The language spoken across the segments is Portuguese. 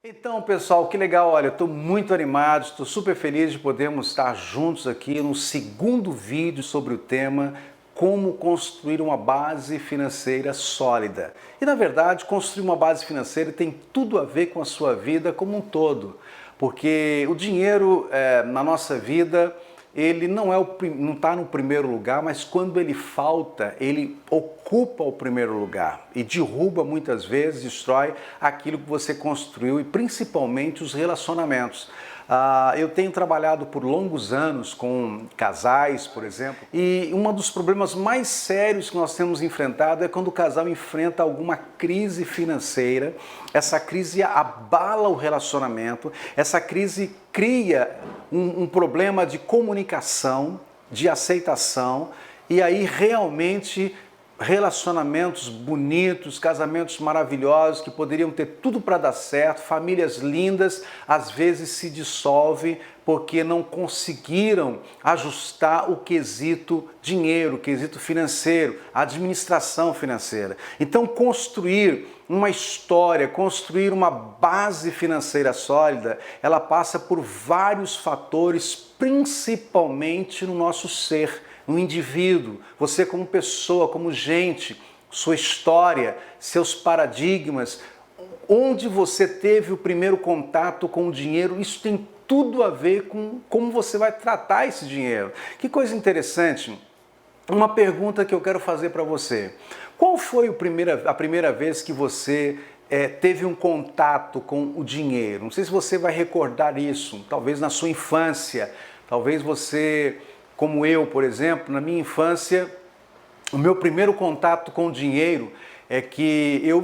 Então, pessoal, que legal, olha, eu estou muito animado, estou super feliz de podermos estar juntos aqui no segundo vídeo sobre o tema como construir uma base financeira sólida. E, na verdade, construir uma base financeira tem tudo a ver com a sua vida como um todo, porque o dinheiro na nossa vida ele não está no primeiro lugar, mas quando ele falta, ele ocupa o primeiro lugar e derruba muitas vezes, destrói aquilo que você construiu e principalmente os relacionamentos. Eu tenho trabalhado por longos anos com casais, por exemplo, e um dos problemas mais sérios que nós temos enfrentado é quando o casal enfrenta alguma crise financeira. Essa crise abala o relacionamento, essa crise cria um problema de comunicação, de aceitação, e aí realmente relacionamentos bonitos, casamentos maravilhosos que poderiam ter tudo para dar certo, famílias lindas, às vezes se dissolvem porque não conseguiram ajustar o quesito dinheiro, o quesito financeiro, a administração financeira. Então, construir uma história, construir uma base financeira sólida, ela passa por vários fatores, principalmente no nosso ser, no indivíduo, você como pessoa, como gente, sua história, seus paradigmas, onde você teve o primeiro contato com o dinheiro, isso tem tudo a ver com como você vai tratar esse dinheiro. Que coisa interessante, uma pergunta que eu quero fazer para você. Qual foi a primeira vez que você teve um contato com o dinheiro? Não sei se você vai recordar isso, talvez na sua infância, talvez você... Como eu, por exemplo, na minha infância, o meu primeiro contato com o dinheiro é que eu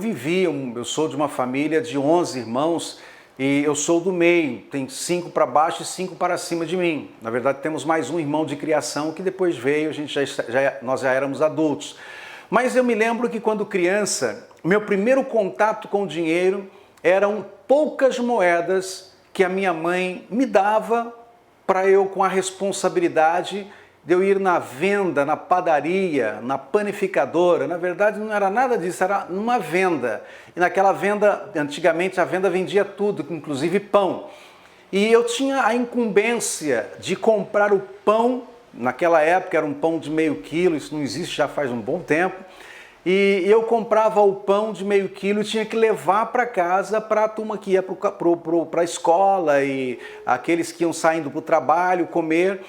sou de uma família de 11 irmãos e eu sou do meio, tem 5 para baixo e 5 para cima de mim. Na verdade, temos mais um irmão de criação que depois veio, nós já éramos adultos. Mas eu me lembro que quando criança, meu primeiro contato com o dinheiro eram poucas moedas que a minha mãe me dava para eu, com a responsabilidade de eu ir na venda, na padaria, na panificadora. Na verdade, não era nada disso, era numa venda. E naquela venda, antigamente, a venda vendia tudo, inclusive pão. E eu tinha a incumbência de comprar o pão, naquela época era um pão de meio quilo, isso não existe já faz um bom tempo, e eu comprava o pão de meio quilo e tinha que levar para casa para a turma que ia para a escola e aqueles que iam saindo para o trabalho comer.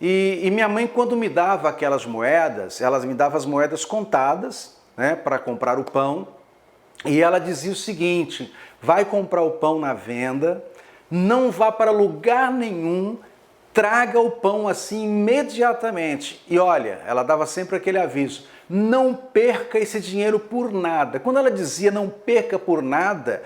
E minha mãe, quando me dava aquelas moedas, ela me dava as moedas contadas, né, para comprar o pão, e ela dizia o seguinte: vai comprar o pão na venda, não vá para lugar nenhum, traga o pão assim imediatamente. E olha, ela dava sempre aquele aviso: não perca esse dinheiro por nada. Quando ela dizia não perca por nada,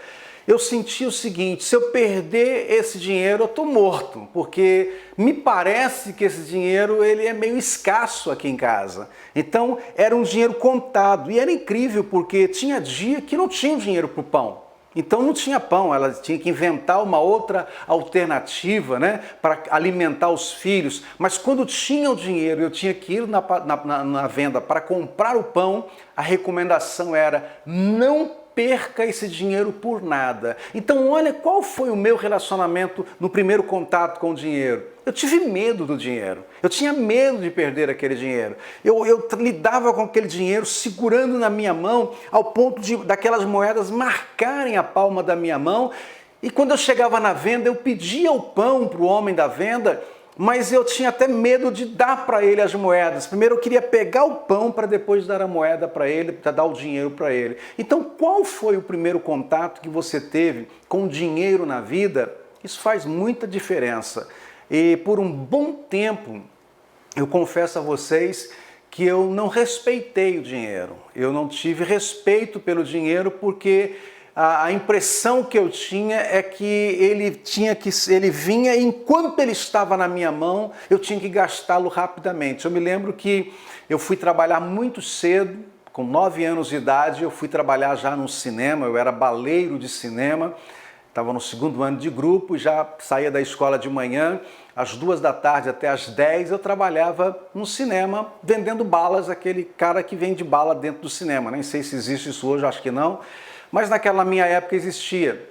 eu sentia o seguinte: se eu perder esse dinheiro, eu estou morto, porque me parece que esse dinheiro ele é meio escasso aqui em casa. Então era um dinheiro contado e era incrível porque tinha dia que não tinha dinheiro para o pão. Então não tinha pão, ela tinha que inventar uma outra alternativa, né, para alimentar os filhos. Mas quando tinha o dinheiro, eu tinha que ir na venda para comprar o pão, a recomendação era: não perca esse dinheiro por nada. Então olha qual foi o meu relacionamento no primeiro contato com o dinheiro. Eu tive medo do dinheiro, eu tinha medo de perder aquele dinheiro. Eu lidava com aquele dinheiro segurando na minha mão ao ponto daquelas moedas marcarem a palma da minha mão. E quando eu chegava na venda, eu pedia o pão para o homem da venda, mas eu tinha até medo de dar para ele as moedas. Primeiro eu queria pegar o pão para depois dar a moeda para ele, para dar o dinheiro para ele. Então qual foi o primeiro contato que você teve com o dinheiro na vida? Isso faz muita diferença. E por um bom tempo, eu confesso a vocês que eu não respeitei o dinheiro. Eu não tive respeito pelo dinheiro porque a impressão que eu tinha é que ele vinha e enquanto ele estava na minha mão, eu tinha que gastá-lo rapidamente. Eu me lembro que eu fui trabalhar muito cedo, com 9 anos de idade, eu fui trabalhar já no cinema, eu era baleiro de cinema, estava no 2º ano de grupo, já saía da escola de manhã, às 2 da tarde até às 10 eu trabalhava no cinema vendendo balas, aquele cara que vende bala dentro do cinema. Nem sei se existe isso hoje, acho que não, mas naquela minha época existia.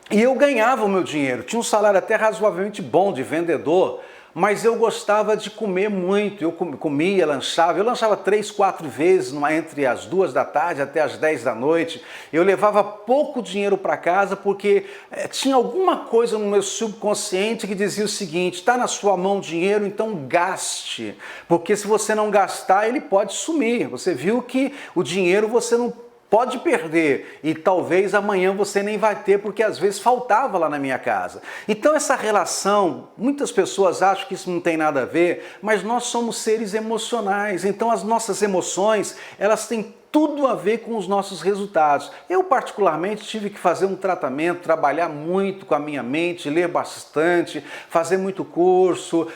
E eu ganhava o meu dinheiro, tinha um salário até razoavelmente bom de vendedor, mas eu gostava de comer muito. Eu comia, lanchava, eu lanchava 3, 4 vezes entre as 2 da tarde até as 10 da noite. Eu levava pouco dinheiro para casa porque tinha alguma coisa no meu subconsciente que dizia o seguinte: está na sua mão o dinheiro, então gaste, porque se você não gastar ele pode sumir. Você viu que o dinheiro você não pode perder e talvez amanhã você nem vai ter, porque às vezes faltava lá na minha casa. Então essa relação, muitas pessoas acham que isso não tem nada a ver, mas nós somos seres emocionais, então as nossas emoções, elas têm tudo a ver com os nossos resultados. Eu particularmente tive que fazer um tratamento, trabalhar muito com a minha mente, ler bastante, fazer muito curso,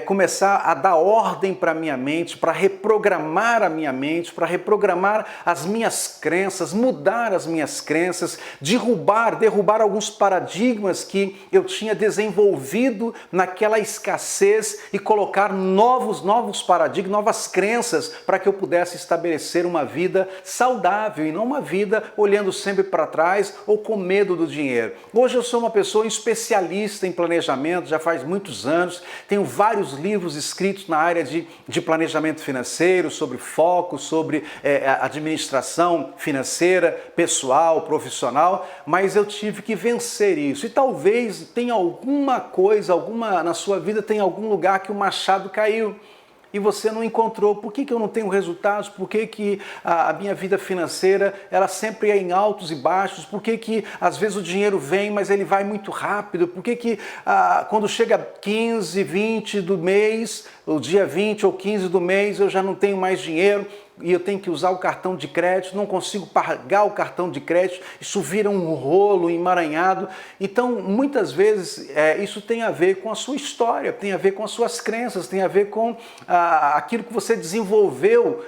começar a dar ordem para a minha mente, para reprogramar a minha mente, para reprogramar as minhas crenças, mudar as minhas crenças, derrubar alguns paradigmas que eu tinha desenvolvido naquela escassez e colocar novos paradigmas, novas crenças para que eu pudesse estabelecer uma vida saudável e não uma vida olhando sempre para trás ou com medo do dinheiro. Hoje eu sou uma pessoa especialista em planejamento, já faz muitos anos, tenho vários livros escritos na área de planejamento financeiro, sobre foco, sobre administração financeira, pessoal, profissional, mas eu tive que vencer isso. E talvez tenha alguma coisa, na sua vida tenha algum lugar que o machado caiu e você não encontrou. Por que eu não tenho resultados? Por que a minha vida financeira ela sempre é em altos e baixos? Por que às vezes o dinheiro vem, mas ele vai muito rápido? Por que quando chega 15, 20 do mês, o dia 20 ou 15 do mês, eu já não tenho mais dinheiro e eu tenho que usar o cartão de crédito, não consigo pagar o cartão de crédito, isso vira um rolo emaranhado. Então, muitas vezes, isso tem a ver com a sua história, tem a ver com as suas crenças, tem a ver com aquilo que você desenvolveu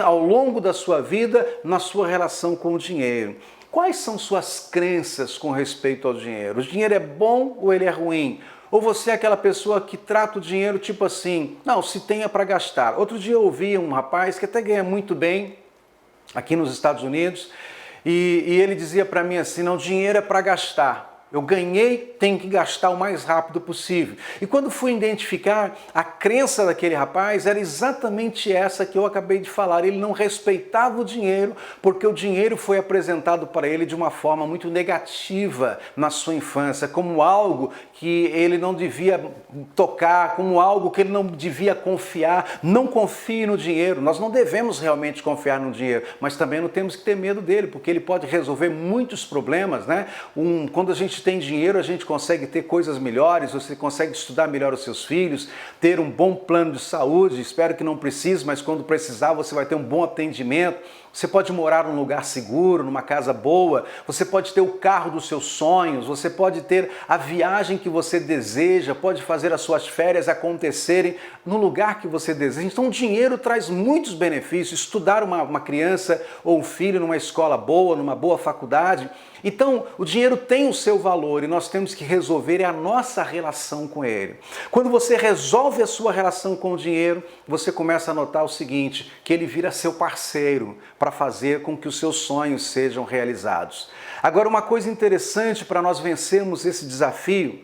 ao longo da sua vida na sua relação com o dinheiro. Quais são suas crenças com respeito ao dinheiro? O dinheiro é bom ou ele é ruim? Ou você é aquela pessoa que trata o dinheiro tipo assim, não, se tenha para gastar. Outro dia eu ouvi um rapaz que até ganha muito bem aqui nos Estados Unidos e ele dizia para mim assim, não, dinheiro é para gastar. Eu ganhei, tenho que gastar o mais rápido possível. E quando fui identificar, a crença daquele rapaz era exatamente essa que eu acabei de falar. Ele não respeitava o dinheiro porque o dinheiro foi apresentado para ele de uma forma muito negativa na sua infância, como algo que ele não devia tocar, como algo que ele não devia confiar. Não confie no dinheiro. Nós não devemos realmente confiar no dinheiro, mas também não temos que ter medo dele, porque ele pode resolver muitos problemas, né? Quando a gente tem dinheiro, a gente consegue ter coisas melhores, você consegue estudar melhor os seus filhos, ter um bom plano de saúde, espero que não precise, mas quando precisar você vai ter um bom atendimento, você pode morar num lugar seguro, numa casa boa, você pode ter o carro dos seus sonhos, você pode ter a viagem que você deseja, pode fazer as suas férias acontecerem no lugar que você deseja. Então o dinheiro traz muitos benefícios, estudar uma criança ou um filho numa escola boa, numa boa faculdade. Então, o dinheiro tem o seu valor e nós temos que resolver a nossa relação com ele. Quando você resolve a sua relação com o dinheiro, você começa a notar o seguinte, que ele vira seu parceiro para fazer com que os seus sonhos sejam realizados. Agora, uma coisa interessante para nós vencermos esse desafio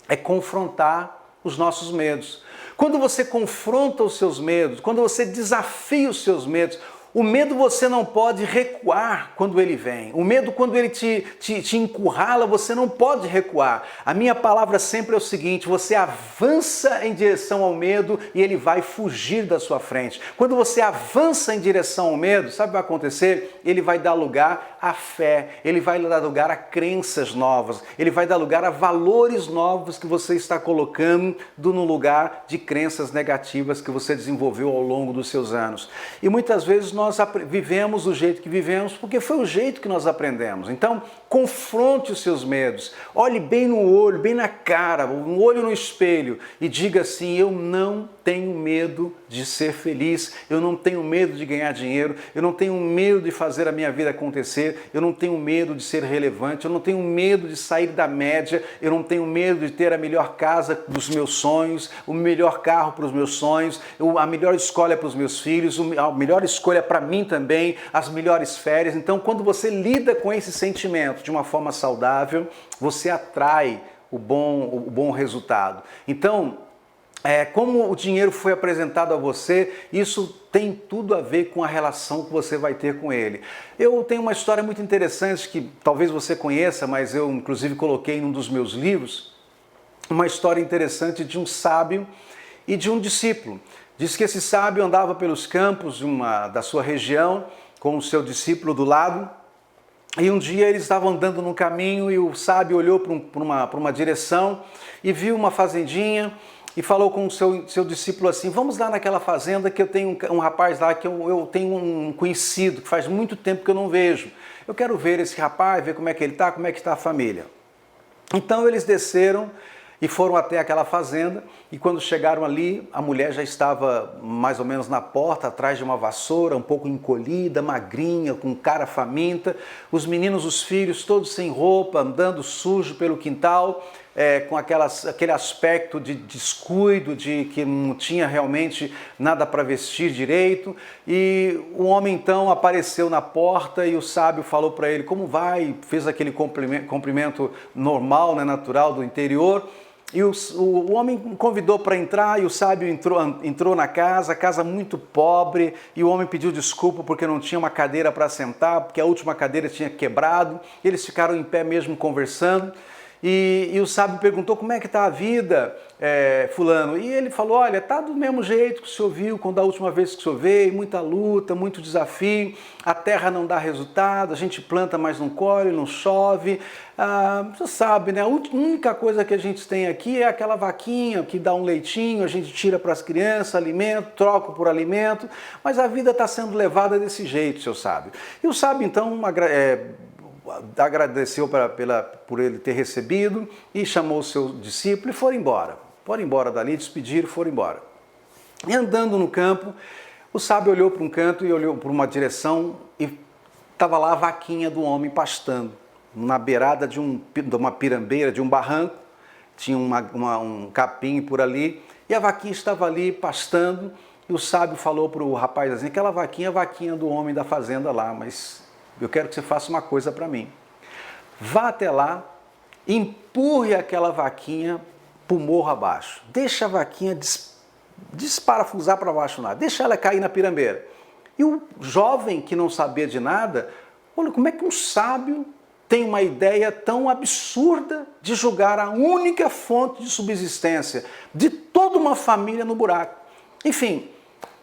é confrontar os nossos medos. Quando você confronta os seus medos, quando você desafia os seus medos, o medo você não pode recuar quando ele vem. O medo, quando ele te encurrala, você não pode recuar. A minha palavra sempre é o seguinte, você avança em direção ao medo e ele vai fugir da sua frente. Quando você avança em direção ao medo, sabe o que vai acontecer? Ele vai dar lugar à fé, ele vai dar lugar a crenças novas, ele vai dar lugar a valores novos que você está colocando no lugar de crenças negativas que você desenvolveu ao longo dos seus anos. E muitas vezes nós vivemos do jeito que vivemos porque foi o jeito que nós aprendemos. Então, confronte os seus medos, olhe bem no olho, bem na cara, um olho no espelho e diga assim, eu não tenho medo de ser feliz, eu não tenho medo de ganhar dinheiro, eu não tenho medo de fazer a minha vida acontecer, eu não tenho medo de ser relevante, eu não tenho medo de sair da média, eu não tenho medo de ter a melhor casa dos meus sonhos, o melhor carro para os meus sonhos, a melhor escolha para os meus filhos, a melhor escolha para para mim também, as melhores férias. Então, quando você lida com esse sentimento de uma forma saudável, você atrai o bom resultado. Então, como o dinheiro foi apresentado a você, isso tem tudo a ver com a relação que você vai ter com ele. Eu tenho uma história muito interessante que talvez você conheça, mas eu inclusive coloquei em um dos meus livros, uma história interessante de um sábio e de um discípulo. Diz que esse sábio andava pelos campos da sua região com o seu discípulo do lado, e um dia eles estavam andando no caminho e o sábio olhou para uma direção e viu uma fazendinha e falou com o seu discípulo assim: vamos lá naquela fazenda que eu tenho um rapaz lá que eu tenho um conhecido que faz muito tempo que eu não vejo. Eu quero ver esse rapaz, ver como é que ele está, como é que está a família. Então eles desceram e foram até aquela fazenda, e quando chegaram ali, a mulher já estava mais ou menos na porta, atrás de uma vassoura, um pouco encolhida, magrinha, com cara faminta, os meninos, os filhos, todos sem roupa, andando sujo pelo quintal, com aquele aspecto de descuido, de que não tinha realmente nada para vestir direito, e o homem então apareceu na porta e o sábio falou para ele como vai, fez aquele cumprimento normal, né, natural do interior. E o homem convidou para entrar e o sábio entrou na casa muito pobre, e o homem pediu desculpa porque não tinha uma cadeira para sentar, porque a última cadeira tinha quebrado. Eles ficaram em pé mesmo conversando. E o sábio perguntou: como é que está a vida, fulano? E ele falou: olha, está do mesmo jeito que o senhor viu quando a última vez que o senhor veio, muita luta, muito desafio, a terra não dá resultado, a gente planta, mas não colhe, não chove. Você sabe, né? A única coisa que a gente tem aqui é aquela vaquinha que dá um leitinho, a gente tira para as crianças, alimento, troca por alimento, mas a vida está sendo levada desse jeito, seu sábio. E o sábio, então, agradeceu por ele ter recebido e chamou o seu discípulo e foram embora. Foram embora dali, despediram e foram embora. E andando no campo, o sábio olhou para um canto e olhou para uma direção e estava lá a vaquinha do homem pastando, na beirada de uma pirambeira, de um barranco, tinha um capim por ali, e a vaquinha estava ali pastando, e o sábio falou para o rapaz assim: aquela vaquinha é a vaquinha do homem da fazenda lá, mas eu quero que você faça uma coisa para mim. Vá até lá, empurre aquela vaquinha para o morro abaixo. Deixa a vaquinha desparafusar para baixo lá. Deixa ela cair na pirambeira. E o jovem que não sabia de nada, olha, como é que um sábio tem uma ideia tão absurda de jogar a única fonte de subsistência de toda uma família no buraco? Enfim,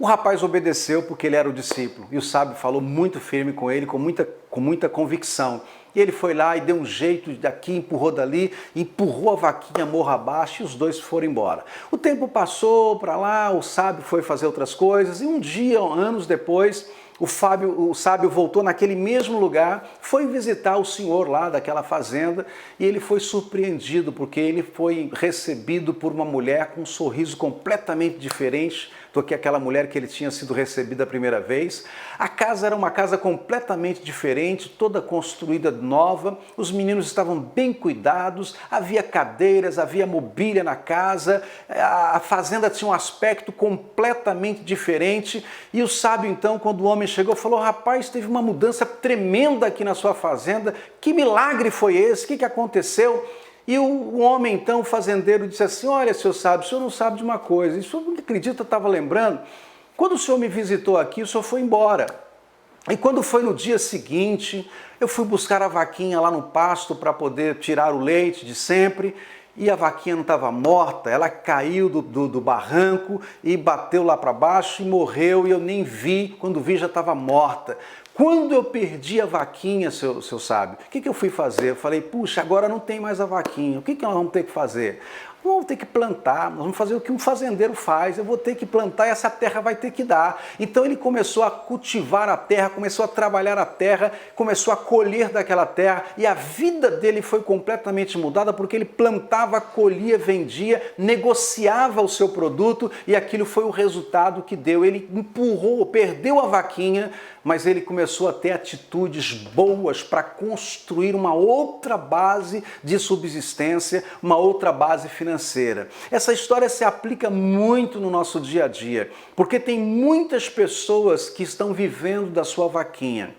o rapaz obedeceu porque ele era o discípulo, e o sábio falou muito firme com ele, com muita convicção. E ele foi lá e deu um jeito daqui, empurrou dali, empurrou a vaquinha morro abaixo e os dois foram embora. O tempo passou para lá, o sábio foi fazer outras coisas, e um dia, anos depois, o sábio voltou naquele mesmo lugar, foi visitar o senhor lá daquela fazenda, e ele foi surpreendido porque ele foi recebido por uma mulher com um sorriso completamente diferente do que aquela mulher que ele tinha sido recebido a primeira vez. A casa era uma casa completamente diferente, toda construída nova, os meninos estavam bem cuidados, havia cadeiras, havia mobília na casa, a fazenda tinha um aspecto completamente diferente, e o sábio então, quando o homem chegou, falou: rapaz, teve uma mudança tremenda aqui na sua fazenda, que milagre foi esse? O que aconteceu? E o homem, então, o fazendeiro, disse assim: olha, senhor sábio, o senhor não sabe de uma coisa, e o senhor não acredita, eu estava lembrando, quando o senhor me visitou aqui, o senhor foi embora. E quando foi no dia seguinte, eu fui buscar a vaquinha lá no pasto para poder tirar o leite de sempre, e a vaquinha não estava morta, ela caiu do barranco e bateu lá para baixo e morreu, e eu nem vi, quando vi já estava morta. Quando eu perdi a vaquinha, seu sábio, o que eu fui fazer? Eu falei: puxa, agora não tem mais a vaquinha, o que nós vamos ter que fazer? Vamos ter que plantar, nós vamos fazer o que um fazendeiro faz, eu vou ter que plantar e essa terra vai ter que dar. Então ele começou a cultivar a terra, começou a trabalhar a terra, começou a colher daquela terra, e a vida dele foi completamente mudada porque ele plantava, colhia, vendia, negociava o seu produto, e aquilo foi o resultado que deu. Ele empurrou, perdeu a vaquinha, mas ele começou a ter atitudes boas para construir uma outra base de subsistência, uma outra base financeira. Essa história se aplica muito no nosso dia a dia, porque tem muitas pessoas que estão vivendo da sua vaquinha.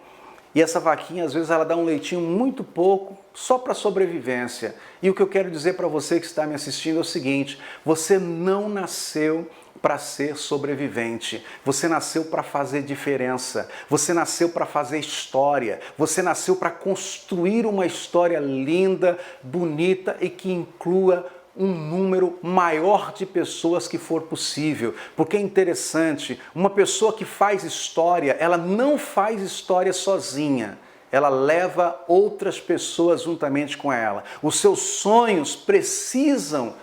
E essa vaquinha, às vezes, ela dá um leitinho muito pouco, só para sobrevivência. E o que eu quero dizer para você que está me assistindo é o seguinte: você não nasceu para ser sobrevivente. Você nasceu para fazer diferença. Você nasceu para fazer história. Você nasceu para construir uma história linda, bonita e que inclua um número maior de pessoas que for possível. Porque é interessante, uma pessoa que faz história, ela não faz história sozinha. Ela leva outras pessoas juntamente com ela. Os seus sonhos precisam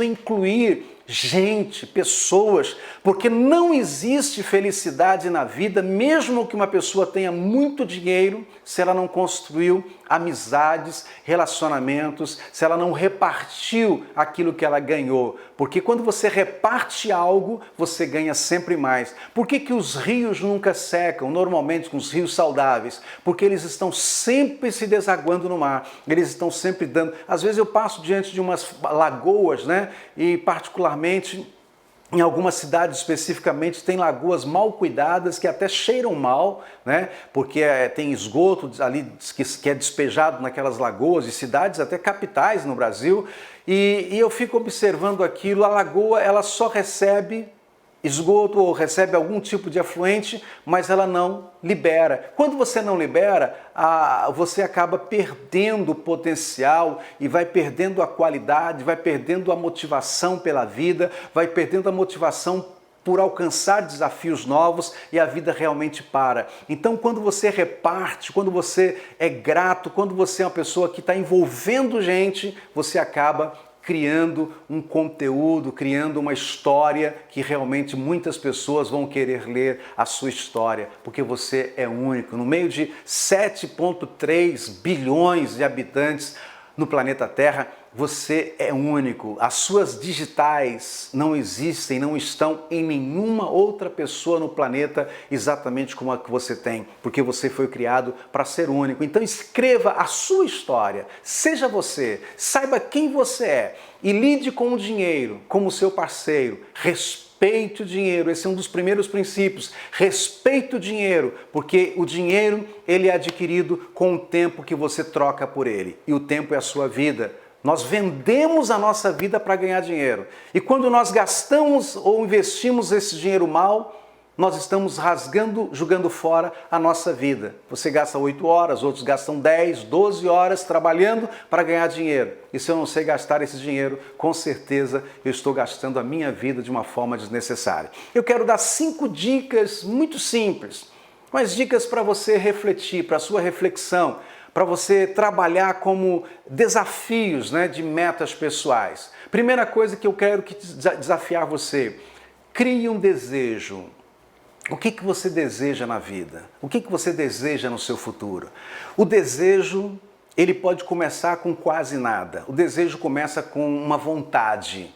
incluir gente, pessoas, porque não existe felicidade na vida, mesmo que uma pessoa tenha muito dinheiro, se ela não construiu amizades, relacionamentos, se ela não repartiu aquilo que ela ganhou. Porque quando você reparte algo, você ganha sempre mais. Por que os rios nunca secam, normalmente com os rios saudáveis? Porque eles estão sempre se desaguando no mar, eles estão sempre dando... Às vezes eu passo diante de umas lagoas, né? E particularmente em algumas cidades especificamente tem lagoas mal cuidadas que até cheiram mal, né? Porque tem esgoto ali que é despejado naquelas lagoas, e cidades até capitais no Brasil, e eu fico observando aquilo. A lagoa, ela só recebe esgoto ou recebe algum tipo de afluente, mas ela não libera. Quando você não libera, você acaba perdendo o potencial e vai perdendo a qualidade, vai perdendo a motivação pela vida, vai perdendo a motivação por alcançar desafios novos, e a vida realmente para. Então, quando você reparte, quando você é grato, quando você é uma pessoa que está envolvendo gente, você acaba criando um conteúdo, criando uma história que realmente muitas pessoas vão querer ler a sua história, porque você é único. No meio de 7,3 bilhões de habitantes no planeta Terra, você é único. As suas digitais não existem, não estão em nenhuma outra pessoa no planeta exatamente como a que você tem, porque você foi criado para ser único. Então escreva a sua história, seja você, saiba quem você é e lide com o dinheiro como seu parceiro. Respeite o dinheiro, esse é um dos primeiros princípios. Respeite o dinheiro, porque o dinheiro ele é adquirido com o tempo que você troca por ele, e o tempo é a sua vida. Nós vendemos a nossa vida para ganhar dinheiro. E quando nós gastamos ou investimos esse dinheiro mal, nós estamos jogando fora a nossa vida. Você gasta 8 horas, outros gastam 10, 12 horas trabalhando para ganhar dinheiro. E se eu não sei gastar esse dinheiro, com certeza eu estou gastando a minha vida de uma forma desnecessária. Eu quero dar 5 dicas muito simples, mas dicas para você refletir, para a sua reflexão, para você trabalhar como desafios, né, de metas pessoais. Primeira coisa que eu quero desafiar você: crie um desejo. O que você deseja na vida? O que você deseja no seu futuro? O desejo, ele pode começar com quase nada. O desejo começa com uma vontade.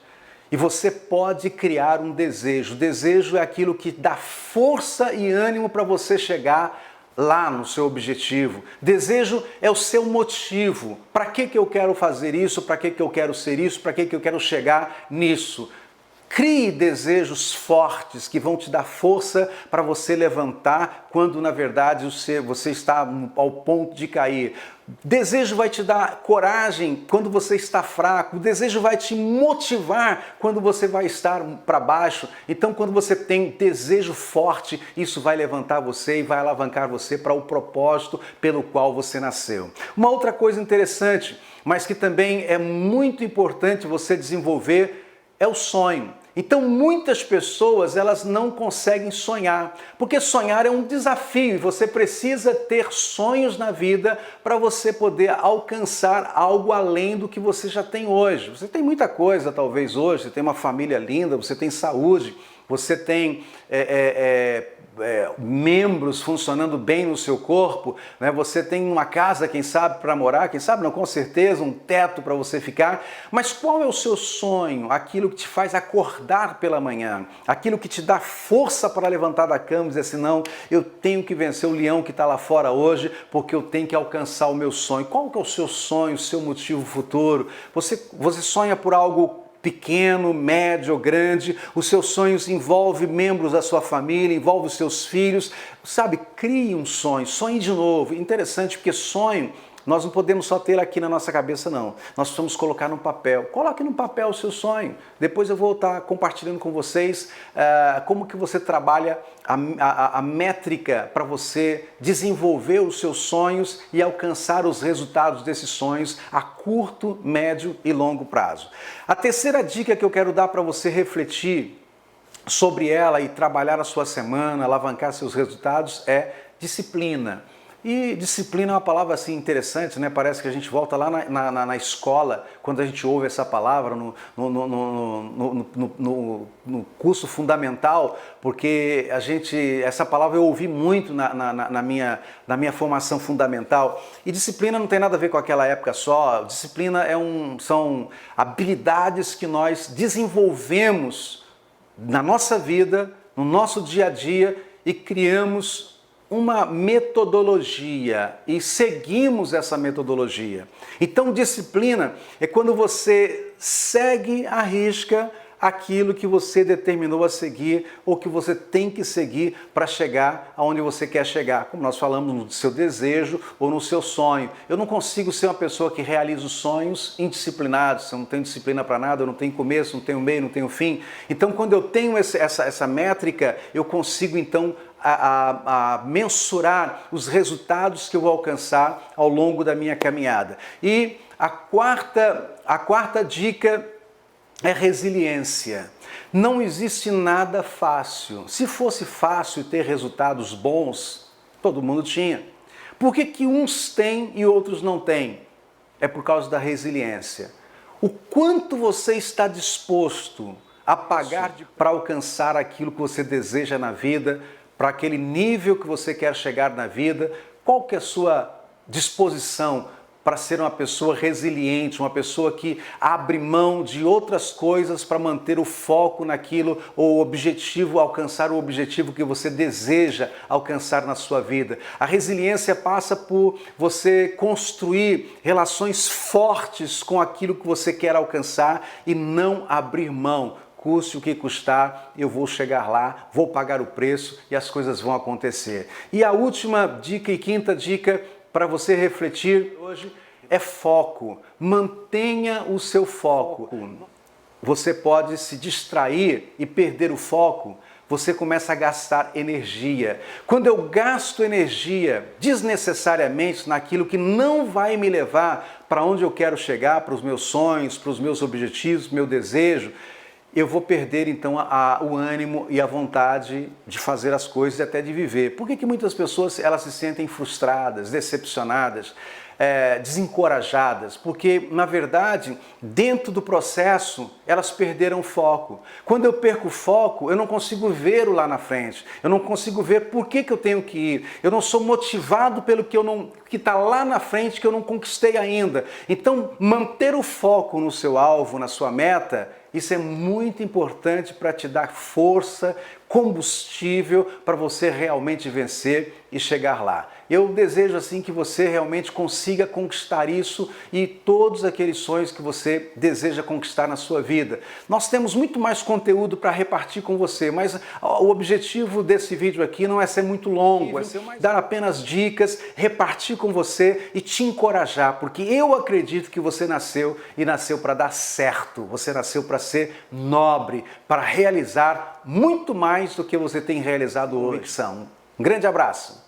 E você pode criar um desejo. O desejo é aquilo que dá força e ânimo para você chegar lá no seu objetivo. Desejo é o seu motivo. Para que eu quero fazer isso? Para que eu quero ser isso? Para que eu quero chegar nisso? Crie desejos fortes que vão te dar força para você levantar quando, na verdade, você está ao ponto de cair. Desejo vai te dar coragem quando você está fraco. O desejo vai te motivar quando você vai estar para baixo. Então, quando você tem desejo forte, isso vai levantar você e vai alavancar você para o propósito pelo qual você nasceu. Uma outra coisa interessante, mas que também é muito importante você desenvolver, é o sonho. Então muitas pessoas elas não conseguem sonhar, porque sonhar é um desafio e você precisa ter sonhos na vida para você poder alcançar algo além do que você já tem hoje. Você tem muita coisa talvez hoje, você tem uma família linda, você tem saúde, você tem membros funcionando bem no seu corpo, né? Você tem uma casa, quem sabe, para morar, quem sabe não, com certeza, um teto para você ficar, mas qual é o seu sonho? Aquilo que te faz acordar pela manhã, aquilo que te dá força para levantar da cama e dizer assim, não, eu tenho que vencer o leão que está lá fora hoje, porque eu tenho que alcançar o meu sonho. Qual que é o seu sonho, o seu motivo futuro? Você sonha por algo pequeno, médio ou grande, os seus sonhos envolvem membros da sua família, envolvem os seus filhos, sabe? Crie um sonho, sonhe de novo. Interessante porque sonho nós não podemos só ter aqui na nossa cabeça, não. Nós precisamos colocar no papel. Coloque no papel o seu sonho. Depois eu vou estar compartilhando com vocês como que você trabalha a métrica para você desenvolver os seus sonhos e alcançar os resultados desses sonhos a curto, médio e longo prazo. A terceira dica que eu quero dar para você refletir sobre ela e trabalhar a sua semana, alavancar seus resultados é disciplina. E disciplina é uma palavra assim interessante, né? Parece que a gente volta lá na escola, quando a gente ouve essa palavra no curso fundamental, porque essa palavra eu ouvi muito na minha formação fundamental. E disciplina não tem nada a ver com aquela época só. Disciplina são habilidades que nós desenvolvemos na nossa vida, no nosso dia a dia e criamos uma metodologia e seguimos essa metodologia. Então, disciplina é quando você segue à risca aquilo que você determinou a seguir ou que você tem que seguir para chegar aonde você quer chegar. Como nós falamos no seu desejo ou no seu sonho. Eu não consigo ser uma pessoa que realiza os sonhos indisciplinados. Se eu não tenho disciplina para nada, eu não tenho começo, não tenho meio, não tenho fim. Então, quando eu tenho essa métrica, eu consigo então a mensurar os resultados que eu vou alcançar ao longo da minha caminhada. E a quarta dica é resiliência. Não existe nada fácil. Se fosse fácil ter resultados bons, todo mundo tinha. Por que uns têm e outros não têm? É por causa da resiliência. O quanto você está disposto a pagar para alcançar aquilo que você deseja na vida, para aquele nível que você quer chegar na vida, qual que é a sua disposição para ser uma pessoa resiliente, uma pessoa que abre mão de outras coisas para manter o foco naquilo ou alcançar o objetivo que você deseja alcançar na sua vida. A resiliência passa por você construir relações fortes com aquilo que você quer alcançar e não abrir mão. Custe o que custar, eu vou chegar lá, vou pagar o preço e as coisas vão acontecer. E a última dica e quinta dica para você refletir hoje é foco. Mantenha o seu foco. Você pode se distrair e perder o foco, você começa a gastar energia. Quando eu gasto energia desnecessariamente naquilo que não vai me levar para onde eu quero chegar, para os meus sonhos, para os meus objetivos, meu desejo, eu vou perder então o ânimo e a vontade de fazer as coisas e até de viver. Por que muitas pessoas elas se sentem frustradas, decepcionadas, desencorajadas? Porque, na verdade, dentro do processo, elas perderam o foco. Quando eu perco o foco, eu não consigo ver o lá na frente. Eu não consigo ver por que eu tenho que ir. Eu não sou motivado pelo que está lá na frente que eu não conquistei ainda. Então, manter o foco no seu alvo, na sua meta, isso é muito importante para te dar força, combustível para você realmente vencer e chegar lá. Eu desejo assim que você realmente consiga conquistar isso e todos aqueles sonhos que você deseja conquistar na sua vida. Nós temos muito mais conteúdo para repartir com você, mas o objetivo desse vídeo aqui não é ser muito longo, é dar apenas dicas, repartir com você e te encorajar, porque eu acredito que você nasceu para dar certo, você nasceu para ser nobre, para realizar muito mais do que você tem realizado hoje. Um grande abraço!